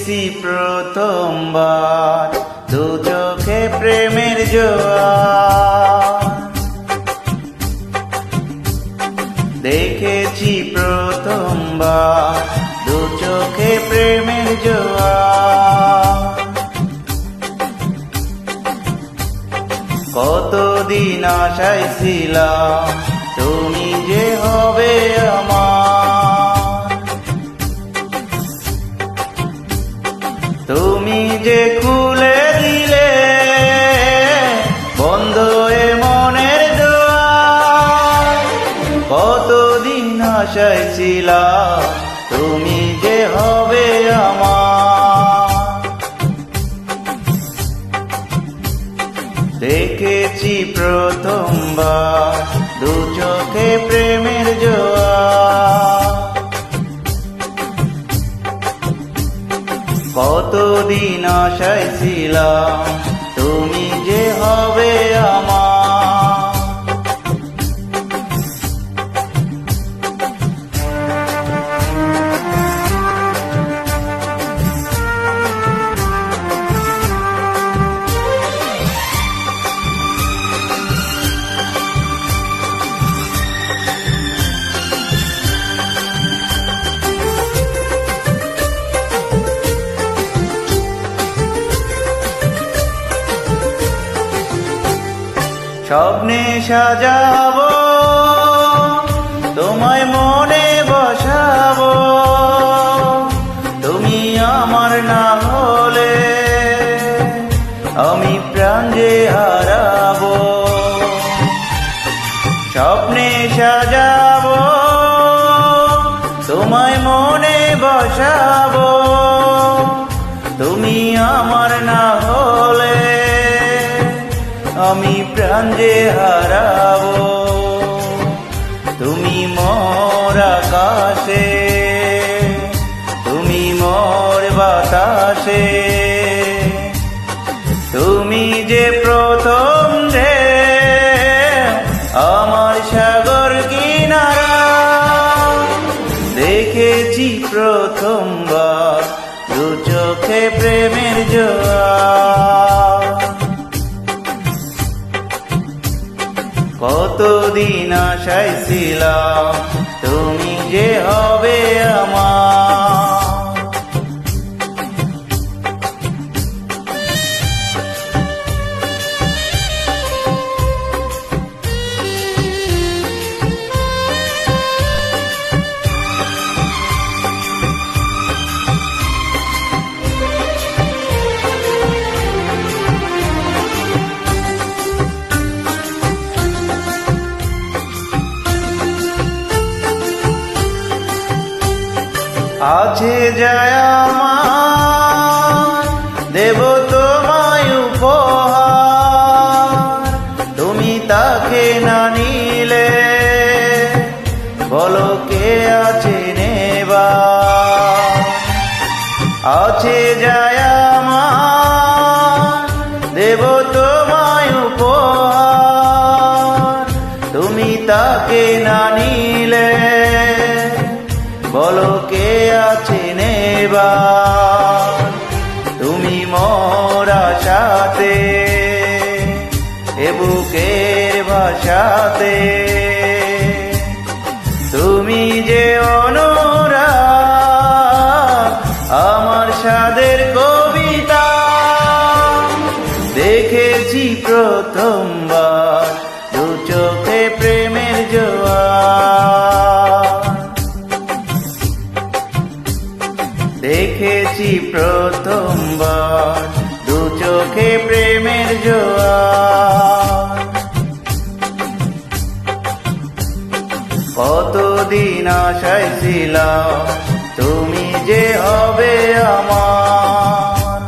দেখেছি প্রথমবার দু চোখে প্রেমের জোয়ার। দেখেছি প্রথমবার দু চোখে প্রেমের জোয়ার। কতদিন আশায় ছিলাম তুমি যে হবে আমার। তুমি যে খুলে দিলে বন্ধ এ মনের দুয়ার। কতদিন আশায় ছিলাম তুমি যে হবে আমার। দেখেছি প্রথমবার দু চোখে প্রেমের জোয়ার। কতদিন আশায় ছিলাম তুমি যে হবে আমার। স্বপ্নে সাজাবো তোমায় মনে বসাবো। তুমি আমার না হলে আমি প্রাণ যে হারাবো। স্বপ্নে সাজাবো তোমায় মনে বসাবো। তুমি আমার না হলে আমি প্রাণ যে হারাবো। তুমি মোর আকাশে তুমি মোর বাতাসে। তুমি যে প্রথম যে আমার সাগর কিনারা। দেখেছি প্রথমবার দু চোখে প্রেমের জোয়ার। কতদিন আশায় ছিলাম তুমি যে হবে আমার। আছে যায় আমার দেব তোমায় উপহার। তুমি তাকে না নিলে বলো কে আছে নেবার। আছে যায় আমার দেব তোমায় উপহার। তুমি তাকে না নিলে বলো কে আছে নেবার। তুমি মোর আশাতে এ বুকের ভাষাতে। তুমি যে অনুরাগ আমার সাদের কবিতা। দেখেছি প্রথমবার দু চোখে প্রেমের জোয়ার। দেখেছি প্রথমবার দু চোখে প্রেমের জোয়ার। কতদিন আশায় ছিলাম তুমি যে হবে আমার।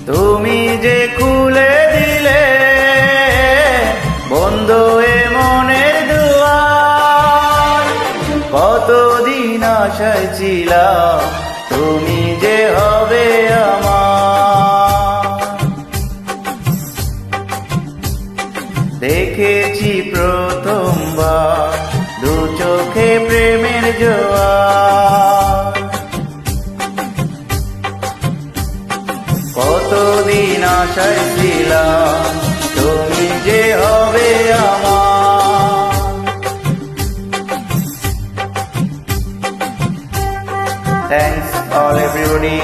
তুমি যে খুলে দিলে বন্ধ এ মনের দুয়ার। কতদিন আশায় ছিলাম তুমি যে হবে আমার। দেখেছি প্রথমবার দু চোখে প্রেমের জোয়ার। কতদিন আশায় ছিলাম তুমি যে হবে আমার। Thanks all everybody.